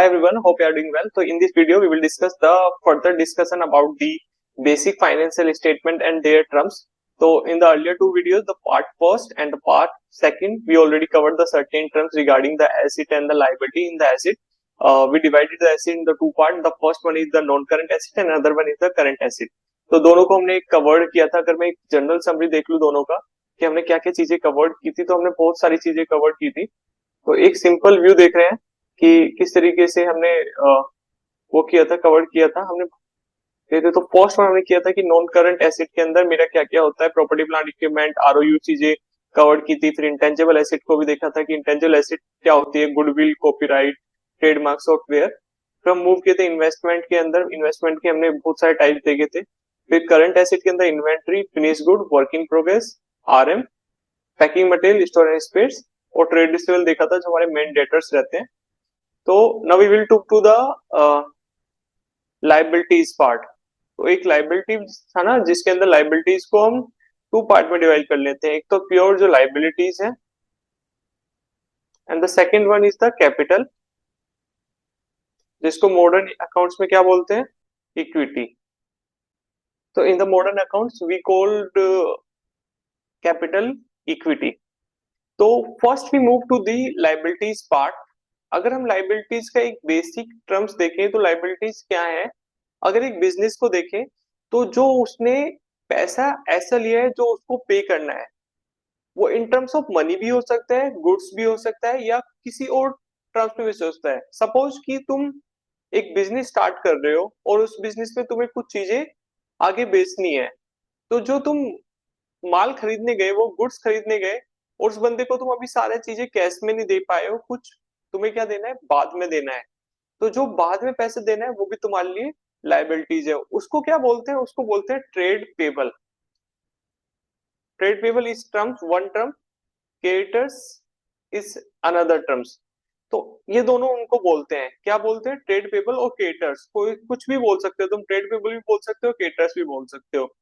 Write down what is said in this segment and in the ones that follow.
Hi everyone, hope you are doing well. So in this video, we will discuss the further discussion about the basic financial statement and their terms. So in the earlier two videos, the part first and the part second, we already covered the certain terms regarding the asset and the liability in the asset. We divided the asset into two parts. The first one is the non-current asset and another one is the current asset. तो दोनों को हमने covered किया था. अगर मैं एक general summary देख लूं दोनों का कि हमने क्या क्या चीजें कवर्ड की थी, तो हमने बहुत सारी चीजें कवर्ड की थी. तो एक सिंपल व्यू देख रहे हैं कि किस तरीके से हमने वो किया था, कवर किया था हमने. देखते तो फर्स्ट में हमने किया था कि नॉन करंट एसेट के अंदर मेरा क्या क्या होता है, प्रॉपर्टी प्लांट इक्विपमेंट आरओयू चीजें कवर की थी. फिर इंटेंजिबल एसेट को भी देखा था कि इंटेंजिबल एसेट क्या होती है, गुडविल, कॉपीराइट, ट्रेडमार्क, सॉफ्टवेयर. फिर हम मूव किए थे इन्वेस्टमेंट के अंदर. इन्वेस्टमेंट के हमने बहुत सारे टाइप देखे थे. फिर करंट एसेट के अंदर inventory, finish good, work in progress, RM, packing material, storage space और ट्रेड रिसीवेबल देखा था जो हमारे मेन डेटर्स रहते हैं. तो now we will talk to the liabilities part. तो एक लाइबिलिटी था ना जिसके अंदर लाइबिलिटीज को हम टू पार्ट में डिवाइड कर लेते हैं. एक तो प्योर जो लाइबिलिटीज है and the second one is the capital, जिसको मॉडर्न अकाउंट्स में क्या बोलते हैं, इक्विटी. तो in the modern accounts we called capital equity. तो first we move to the liabilities part. अगर हम लाइबिलिटीज का एक बेसिक टर्म्स देखें तो लाइबिलिटीज क्या है. अगर एक बिजनेस को देखें तो जो उसने पैसा ऐसा लिया है जो उसको पे करना है, वो इन टर्म्स ऑफ मनी भी हो सकता है, गुड्स भी हो सकता है, या किसी और टर्म्स में भी हो सकता है. सपोज कि तुम एक बिजनेस स्टार्ट कर रहे हो और उस बिजनेस में तुम्हें कुछ चीजें आगे बेचनी है. तो जो तुम माल खरीदने गए, वो गुड्स खरीदने गए, और उस बंदे को तुम अभी सारी चीजें कैश में नहीं दे पाए हो, कुछ तुम्हें क्या देना है, बाद में देना है. तो जो बाद में पैसे देना है वो भी तुम्हारे लिए लाइबिलिटीज है. उसको क्या बोलते हैं, उसको बोलते हैं trade payable. Trade payable is terms one term, creditors is another terms. तो ये दोनों उनको बोलते हैं, क्या बोलते हैं, ट्रेड पेबल और क्रेडिटर्स. कोई कुछ भी बोल सकते हो तुम, ट्रेड पेबल भी बोल सकते हो, क्रेडिटर्स भी बोल सकते हो.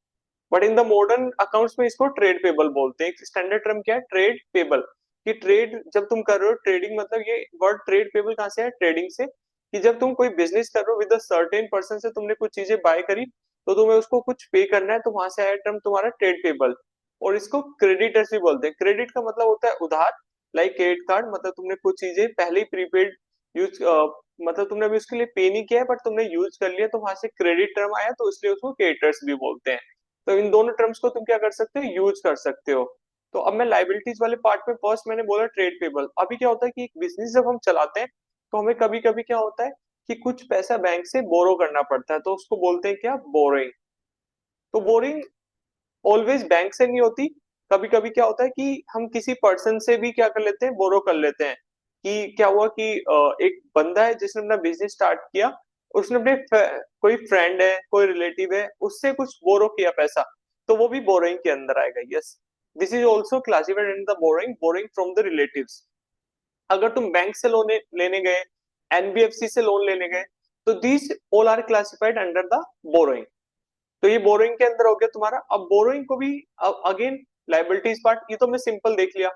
But in the modern accounts में इसको ट्रेड पेबल बोलते हैं. एक स्टैंडर्ड टर्म क्या है, ट्रेड पेबल. कि ट्रेड जब तुम कर रहे हो, ट्रेडिंग मतलब, ये वर्ड ट्रेड पेबल कहां से है, ट्रेडिंग से. कि जब तुम कोई बिजनेस कर रहे हो विद अ सर्टेन पर्सन से, तुमने कुछ चीजें बाय करी तो तुम्हें उसको कुछ पे करना है, तो वहां से आया टर्म तुम्हारा ट्रेड पेबल. और इसको क्रेडिटर्स भी बोलते हैं. क्रेडिट का मतलब होता है उधार, लाइक क्रेडिट कार्ड. मतलब तुमने कुछ चीजें पहले ही प्रीपेड यूज, मतलब तुमने अभी उसके लिए पे नहीं किया है बट तुमने यूज कर लिया, तो वहां से क्रेडिट टर्म आया, तो इसलिए उसको क्रेडिटर्स भी बोलते हैं. तो इन दोनों टर्म्स को तुम क्या कर सकते हो, यूज कर सकते हो. तो अब मैं लाइबिलिटीज वाले पार्ट में फर्स्ट मैंने बोला ट्रेड पेबल. अभी क्या होता है कि एक बिजनेस जब हम चलाते हैं तो हमें कभी कभी क्या होता है कि कुछ पैसा बैंक से बोरो करना पड़ता है, तो उसको बोलते हैं क्या, बोरोइंग. तो बोरिंग ऑलवेज बैंक से नहीं होती. कभी कभी क्या होता है कि हम किसी पर्सन से भी क्या कर लेते हैं, बोरो कर लेते हैं. कि क्या हुआ कि एक बंदा है जिसने अपना बिजनेस स्टार्ट किया, उसने अपने कोई फ्रेंड है, कोई रिलेटिव है, उससे कुछ बोरो किया पैसा, तो वो भी बोरोइंग के अंदर आएगा. Yes, this is also classified in the borrowing, borrowing from the relatives. अगर तुम बैंक से लोन लेने गए, एनबीएफसी से लोन लेने गए, तो these all are classified under the borrowing. तो ये बोरोइंग के अंदर हो गया तुम्हारा. अब बोरोइंग को भी अगेन लाइबिलिटीज पार्ट, ये तो हमने सिंपल देख लिया.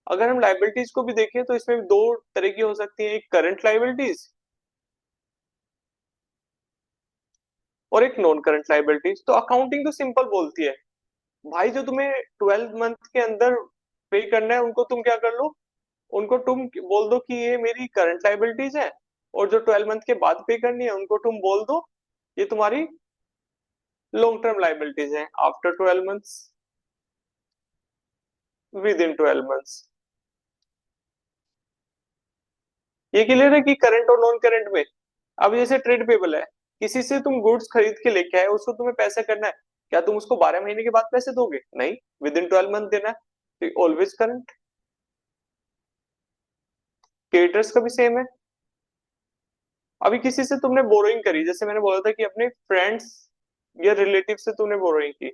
अगर हम लाइबिलिटीज को भी देखें तो इसमें दो तरह की हो सकती है, एक करंट लाइबिलिटीज और एक नॉन करंट लाइबिलिटीज. तो अकाउंटिंग तो सिंपल बोलती है भाई, जो तुम्हें 12 मंथ के अंदर पे करना है उनको तुम क्या कर लो, उनको तुम बोल दो कि ये मेरी करंट लाइबिलिटीज है. और जो 12 मंथ के बाद पे करनी है उनको तुम बोल दो ये तुम्हारी लॉन्ग टर्म लाइबिलिटीज है, after 12 months, with in 12 months. ये क्लियर है कि करंट और नॉन करंट में. अब जैसे ट्रेड पेबल है, किसी से तुम गुड्स खरीद के लेके आए, उसको तुम्हें पैसा करना है, क्या तुम उसको 12 महीने के बाद पैसे दोगे, नहीं, विद इन 12 मंथ देना है. तो ऑलवेज करंट. क्रेडिटर्स का भी सेम है. अभी किसी से तुमने बोरोइंग करी, जैसे मैंने बोला था कि अपने फ्रेंड्स या रिलेटिव से तुमने बोरोइंग की,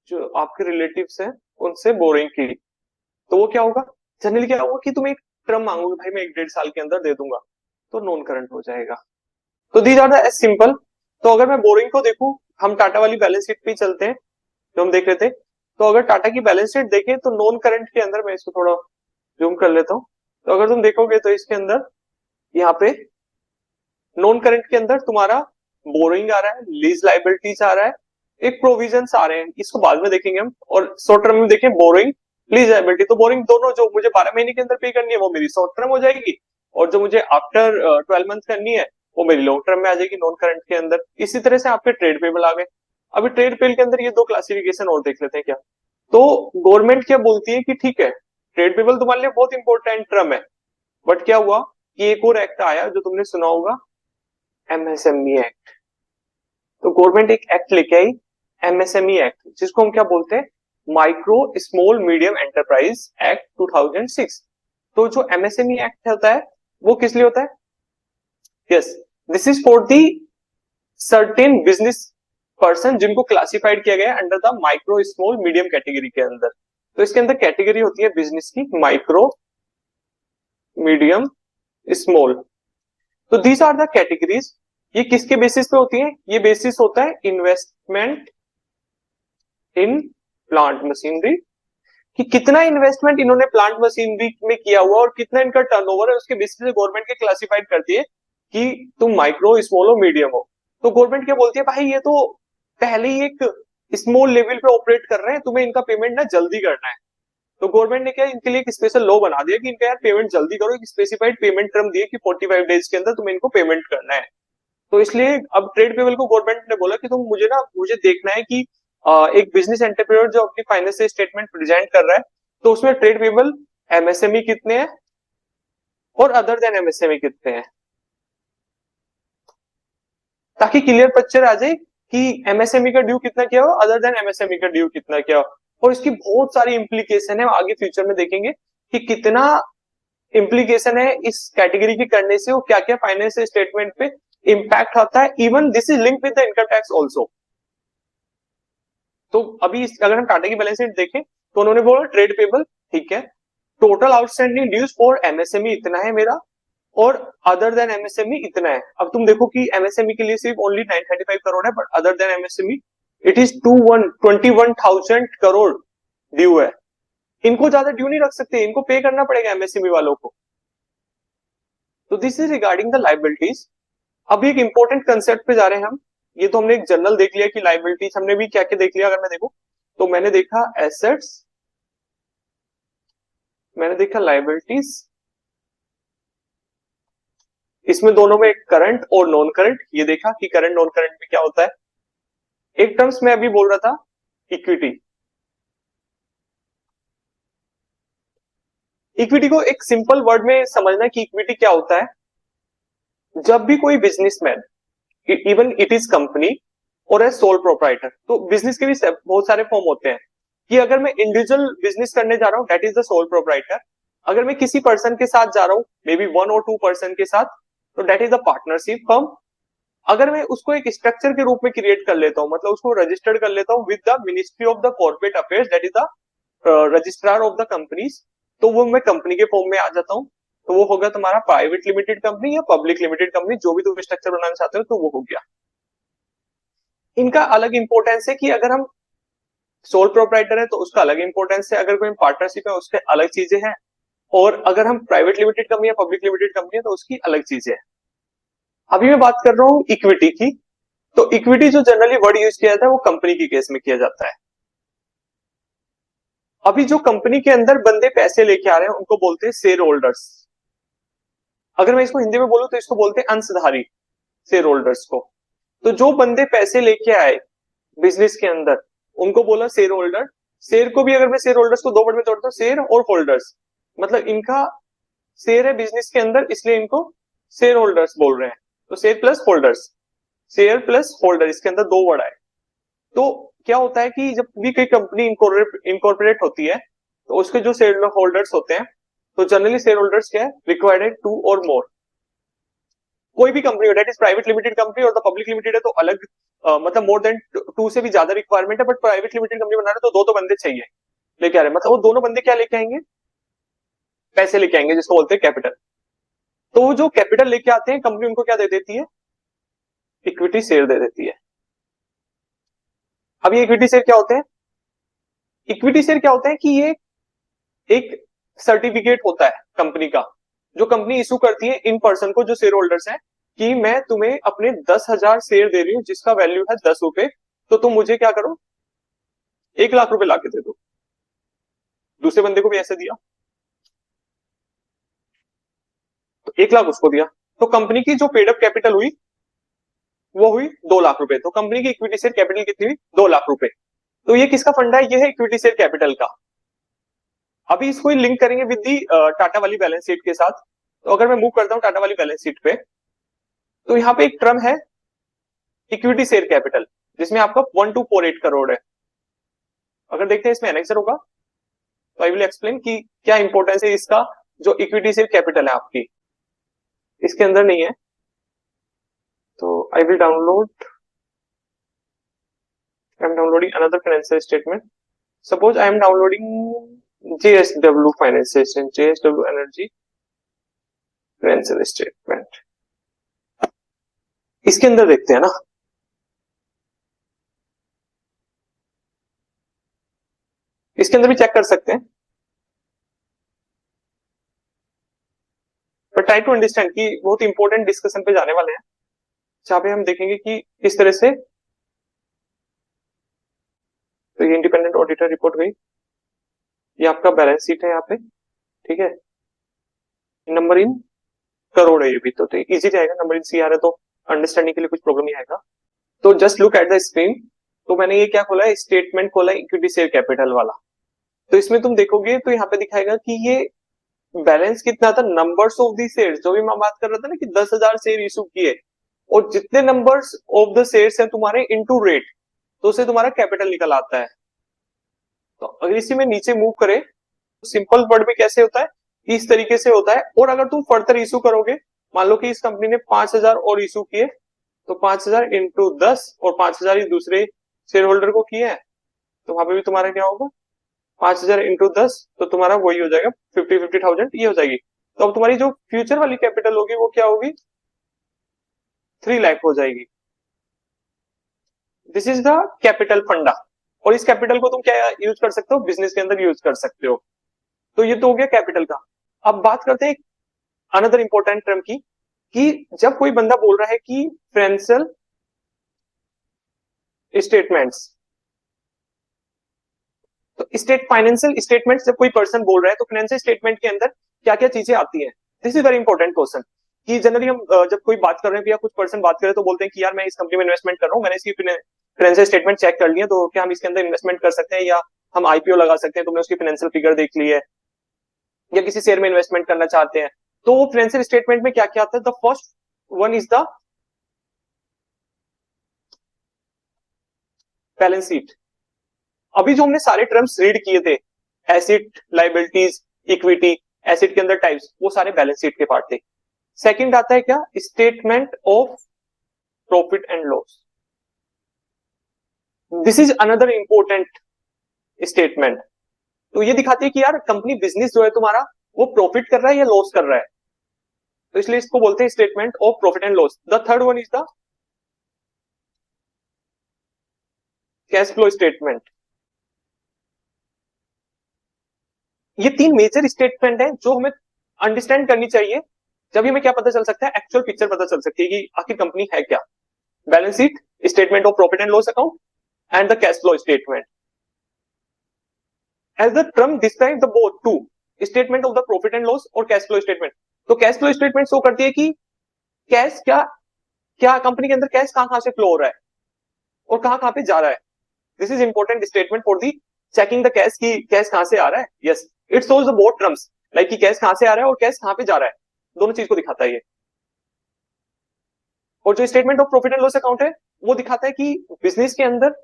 जो आपके रिलेटिव्स हैं उनसे बोरोइंग की, तो वो क्या होगा, जनरली क्या होगा कि तुम एक टर्म मांगोगे, भाई मैं 1-1.5 साल के अंदर दे दूंगा, तो नॉन करंट हो जाएगा. तो these are the examples. तो अगर मैं बोरिंग को देखूं, हम टाटा वाली बैलेंस शीट पे चलते हैं जो हम देख रहे थे. तो अगर टाटा की बैलेंस शीट देखें तो नॉन करंट के अंदर, मैं इसको थोड़ा जूम कर लेता हूँ. तो अगर तुम देखोगे तो इसके अंदर यहाँ पे नॉन करंट के अंदर तुम्हारा बोरिंग आ रहा है, लीज लाइबिलिटीज आ रहा है, एक प्रोविजंस आ रहे हैं, इसको बाद में देखेंगे हम। और शॉर्ट टर्म में देखें बोरिंग लीज लाइबिलिटी, तो बोरिंग दोनों जो मुझे 12 महीने के अंदर पे करनी है वो मेरी शॉर्ट टर्म हो जाएगी, और जो मुझे आफ्टर 12 मंथ करनी है वो मेरी लॉन्ग टर्म में आ जाएगी नॉन करंट के अंदर। इसी तरह से आपके ट्रेड पेबल आ गए। अभी ट्रेड पेबल के अंदर ये दो क्लासिफिकेशन और देख लेते हैं क्या। तो गवर्नमेंट क्या बोलती है कि ठीक है ट्रेड पेबल तुम्हारे लिए बहुत इंपॉर्टेंट टर्म है, बट क्या हुआ कि एक और एक्ट आया जो तुमने सुना होगा, एमएसएमई एक्ट। तो गवर्नमेंट एक एक्ट लेके आई, एमएसएमई एक्ट, जिसको हम क्या बोलते हैं, micro small medium enterprise act 2006। तो जो एमएसएमई एक्ट होता है वो किस लिए होता है, yes, this is for the certain business person जिनको क्लासिफाइड किया गया under the micro small medium category के अंदर। तो इसके अंदर कैटेगरी होती है बिजनेस की, माइक्रो मीडियम स्मॉल। तो दीज आर द कैटेगरीज। ये किसके बेसिस पे होती है, ये बेसिस होता है इन्वेस्टमेंट इन प्लांट मशीनरी, कि कितना इन्वेस्टमेंट इन्होंने प्लांट मशीनरी में किया हुआ और कितना इनका टर्नओवर है, उसके बेसिस पे गवर्नमेंट के क्लासिफाइड करती है कि तुम माइक्रो स्मॉल हो मीडियम हो। तो गवर्नमेंट क्या बोलती है, भाई ये तो पहले ही एक स्मॉल लेवल पे ऑपरेट कर रहे हैं, तुम्हें इनका पेमेंट ना जल्दी करना है। तो गवर्नमेंट ने क्या इनके लिए एक स्पेशल लॉ बना दिया कि इनका यार पेमेंट जल्दी करो, एक स्पेसिफाइड पेमेंट टर्म दिए कि 45 डेज के अंदर तुम्हें इनको पेमेंट करना है। तो इसलिए अब ट्रेड पेबल को गवर्नमेंट ने बोला कि तुम मुझे देखना है कि एक बिजनेस एंटरप्रेन्योर जो अपनी फाइनेंशियल स्टेटमेंट प्रेजेंट कर रहा है, तो उसमें ट्रेड पेबल एमएसएमई कितने हैं और अदर देन एमएसएमई कितने हैं, ताकि क्लियर पिक्चर आ जाए कि एमएसएमई का ड्यू कितना क्या हो, अदर देन एमएसएमई का ड्यू कितना क्या हो। और इसकी बहुत सारी इंप्लीकेशन है, आगे फ्यूचर में देखेंगे कि कितना इंप्लीकेशन है इस कैटेगरी के करने से, और क्या क्या फाइनेंशियल स्टेटमेंट पे इम्पैक्ट आता है। Even this is link with the income tax also. तो अभी अगर हम टाटा की बैलेंस शीट देखें तो उन्होंने बोला ट्रेड पेबल, ठीक है, total outstanding dues for MSME इतना है मेरा, और अदर देन एमएसएमई इतना है। अब तुम देखो कि एमएसएमई के लिए सिर्फ ओनली 935 करोड़ है, but other than MSME it is 21,000 crore due है। इनको ज्यादा ड्यू नहीं रख सकते, इनको पे करना पड़ेगा एमएसएमई वालों को। तो this is regarding the liabilities. अभी एक इंपॉर्टेंट कंसेप्ट पे जा रहे हैं हम। ये तो हमने एक जनरल देख लिया कि लाइबिलिटीज हमने भी क्या क्या देख लिया। अगर मैं देखो तो मैंने देखा एसेट्स, मैंने देखा लाइबिलिटीज, इसमें दोनों में करंट और नॉन करंट, ये देखा कि करंट नॉन करंट में क्या होता है। एक टर्म्स में अभी बोल रहा था इक्विटी। इक्विटी को एक सिंपल वर्ड में समझना कि इक्विटी क्या होता है। जब भी कोई businessman, even it is company और ए सोल प्रोप्राइटर, तो बिजनेस के भी बहुत सारे फॉर्म होते हैं, कि अगर मैं इंडिविजुअल बिजनेस करने जा रहा हूं that is the sole proprietor. अगर मैं किसी पर्सन के साथ जा रहा हूं, मे बी 1 और 2 पर्सन के साथ, तो that is the partnership firm. अगर मैं उसको एक स्ट्रक्चर के रूप में क्रिएट कर लेता हूं, मतलब उसको रजिस्टर्ड कर लेता हूं with the ministry of the corporate affairs, that is the registrar of the companies, तो वो मैं कंपनी के फॉर्म में आ जाता हूं। तो वो होगा तुम्हारा प्राइवेट लिमिटेड कंपनी या पब्लिक लिमिटेड कंपनी, जो भी तुम स्ट्रक्चर बनाना चाहते हो, तो वो हो गया। इनका अलग इंपॉर्टेंस है कि अगर हम सोल प्रोप्राइटर है तो उसका अलग इंपॉर्टेंस है, अगर कोई पार्टनरशिप है उसके अलग चीजें हैं, और अगर हम प्राइवेट लिमिटेड कंपनी या पब्लिक लिमिटेड कंपनी है तो उसकी अलग चीजें हैं। अभी मैं बात कर रहा हूं इक्विटी की। तो इक्विटी जो जनरली वर्ड यूज किया जाता है वो कंपनी की केस में किया जाता है। अभी जो कंपनी के अंदर बंदे पैसे लेके आ रहे हैं उनको बोलते हैं शेयर होल्डर्स। अगर मैं इसको हिंदी में बोलूं तो इसको बोलते हैं अंशधारी, शेयर होल्डर्स को। तो जो बंदे पैसे लेके आए बिजनेस के अंदर उनको बोला शेयर होल्डर। शेयर को भी अगर मैं शेयर होल्डर्स को दो वर्ड में तोड़ता हूँ, शेयर और होल्डर्स, मतलब इनका शेयर है बिजनेस के अंदर, इसलिए इनको शेयर होल्डर्स बोल रहे हैं। तो share plus holders, share plus holder, इसके अंदर दो वर्ड आए। तो क्या होता है कि जब भी कोई कंपनी इनकॉर्पोरेट होती है तो उसके जो शेयर होल्डर्स होते हैं, तो जनरली शेयर होल्डर्स क्या है, रिक्वायर्ड है 2 और मोर। कोई भी कंपनी हो, that is private limited company और द पब्लिक लिमिटेड है तो अलग, मतलब मोर देन 2 से भी ज्यादा रिक्वायरमेंट है। बट प्राइवेट लिमिटेड कंपनी बना रहे तो 2 तो बंदे चाहिए लेके आ रहे हैं, मतलब वो दोनों बंदे क्या लेके आएंगे, पैसे लेके आएंगे, जिसको बोलते हैं कैपिटल। तो वो जो कैपिटल लेके आते हैं कंपनी उनको क्या दे देती है, इक्विटी शेयर दे देती है। अब ये इक्विटी शेयर क्या होते हैं, इक्विटी शेयर क्या होते हैं कि ये एक सर्टिफिकेट होता है कंपनी का, जो कंपनी इशू करती है इन पर्सन को जो शेयर होल्डर्स हैं, कि मैं तुम्हें अपने 10,000 शेयर दे रही हूँ जिसका वैल्यू है 10 रुपए, तो तुम मुझे क्या करो, 1 लाख रुपए ला के दे दो। दूसरे बंदे को भी ऐसे दिया, तो 1 लाख उसको दिया, तो कंपनी की जो पेड अप कैपिटल हुई वो हुई 2 लाख रुपए। तो कंपनी की इक्विटी शेयर कैपिटल कितनी हुई, 2 लाख रुपए। तो ये किसका फंडा है, ये है इक्विटी शेयर कैपिटल का। अभी इसको लिंक करेंगे विद दी टाटा वाली बैलेंस शीट के साथ। तो अगर मैं मूव करता हूँ टाटा वाली बैलेंस शीट पे, तो यहाँ पे एक टर्म है इक्विटी शेयर कैपिटल, जिसमें आपका 1248 करोड़ है। अगर देखते हैं इसमें एनेक्सर होगा, तो आई विल एक्सप्लेन कि क्या इंपॉर्टेंस है इसका। जो इक्विटी शेयर कैपिटल है आपकी, इसके अंदर नहीं है, तो I will download, I am downloading another financial statement. Suppose I am downloading JSW financial statement, JSW energy financial statement. इसके अंदर देखते हैं ना, इसके अंदर भी चेक कर सकते हैं, बट ट्राई टू अंडरस्टैंड कि बहुत इंपॉर्टेंट डिस्कशन पे जाने वाले हैं, जहां पे हम देखेंगे कि किस तरह से। तो ये इंडिपेंडेंट ऑडिटर रिपोर्ट गई, ये आपका बैलेंस शीट है यहाँ पे, ठीक है। नंबर इन करोड़ है ये भी, तो इजी रहेगा, नंबर इन CR है तो अंडरस्टैंडिंग के लिए कुछ प्रॉब्लम नहीं आएगा। तो just look at the screen. तो मैंने ये क्या खोला है, स्टेटमेंट खोला है इक्विटी शेयर कैपिटल वाला। तो इसमें तुम देखोगे तो यहाँ पे दिखाएगा कि ये बैलेंस कितना था, नंबर्स ऑफ दी शेयर्स, जो भी मैं बात कर रहा था ना कि 10,000 शेयर इशू किए, और जितने नंबर्स ऑफ द शेयर्स हैं तुम्हारे इनटू रेट, तो उससे तुम्हारा कैपिटल निकल आता है। तो अगर इसी में नीचे मूव करें, तो सिंपल वर्ड में कैसे होता है, इस तरीके से होता है। और अगर तुम फर्दर इशू करोगे, मान लो कि इस कंपनी ने 5,000 और इशू किए, तो 5,000 इंटू 10 और 5,000 ही दूसरे शेयर होल्डर को किए हैं, तो वहां पे भी तुम्हारा क्या होगा, 5,000 इंटू 10, तो तुम्हारा वही हो जाएगा 50,000 ये हो जाएगी। तो अब तुम्हारी जो फ्यूचर वाली कैपिटल होगी वो क्या होगी, 3 लाख हो जाएगी। दिस इज द कैपिटल फंडा। और इस कैपिटल को तुम क्या यूज कर सकते हो, बिजनेस के अंदर यूज कर सकते हो। तो ये तो हो गया कैपिटल का। अब बात करते हैं अनदर इंपॉर्टेंट टर्म की, कि जब कोई बंदा बोल रहा है कि फाइनेंशियल स्टेटमेंट्स, तो फाइनेंशियल स्टेटमेंट्स जब कोई पर्सन बोल रहा है, तो फाइनेंशियल स्टेटमेंट के अंदर क्या क्या चीजें आती हैं। This is very important question, कि जनरली हम जब कोई बात कर रहे हैं या कुछ पर्सन बात कर रहे हैं, तो बोलते हैं कि यार मैं इस कंपनी में इन्वेस्टमेंट कर रहा हूँ, मैंने इसकी फाइनेंशियल स्टेटमेंट चेक कर लिया, तो क्या हम इसके अंदर इन्वेस्टमेंट कर सकते हैं, या हम IPO लगा सकते हैं, तुमने उसकी फाइनेंशियल फिगर देख ली है, या किसी शेयर में इन्वेस्टमेंट करना चाहते हैं। तो वो फाइनेंशियल स्टेटमेंट में क्या क्या आता है, the first one is the balance sheet. अभी जो हमने सारे टर्म्स रीड किए थे, एसेट, लाइबिलिटीज, इक्विटी, एसेट के अंदर टाइप्स, वो सारे बैलेंस शीट के पार्ट थे। सेकंड आता है क्या, statement of profit and loss. This is another important statement. तो ये दिखाती है कि यार कंपनी बिजनेस जो है तुम्हारा, वो प्रॉफिट कर रहा है या लॉस कर रहा है, तो इसलिए इसको बोलते हैं statement of profit and loss. The third one is the cash flow statement. ये 3 मेजर स्टेटमेंट है जो हमें अंडरस्टैंड करनी चाहिए, जब हमें क्या पता चल सकता है, एक्चुअल पिक्चर पता चल सकती है कि आखिर कंपनी है क्या। Balance sheet, statement of profit and loss account, and the cash flow statement. As the term describe the both two, statement of the profit and loss और कैश फ्लो स्टेटमेंट। तो कैश फ्लो स्टेटमेंट शो करती है कि cash क्या क्या company के अंदर cash कहां कहां से फ्लो हो रहा है और कहां कहां पे जा रहा है। This is important statement for the checking the cash, की कैश कहां से आ रहा है। Yes, it shows the both terms, like कि कैश कहां से आ रहा है और कैश कहां पे जा रहा है, दोनों चीज को दिखाता है ये। और जो statement of profit and loss account है, वो दिखाता है कि बिजनेस के अंदर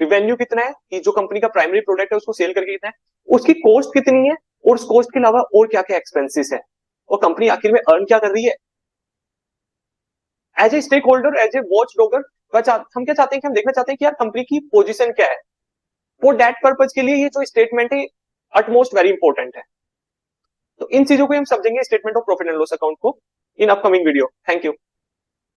रिवेन्यू कितना है, कि जो कंपनी का प्राइमरी प्रोडक्ट है उसको सेल करके कितना है, उसकी कॉस्ट कितनी है, और उस कॉस्ट के अलावा और क्या क्या एक्सपेंसेस है, और कंपनी आखिर में अर्न क्या कर रही है। As a stakeholder, as a watch dogger, हम क्या चाहते हैं कि हम देखना चाहते हैं कि यार कंपनी की पोजीशन क्या है। फॉर दैट पर्पज के लिए ये जो स्टेटमेंट है अटमोस्ट वेरी इंपॉर्टेंट है। तो इन चीजों को हम समझेंगे statement of profit and loss account को in upcoming video. Thank you.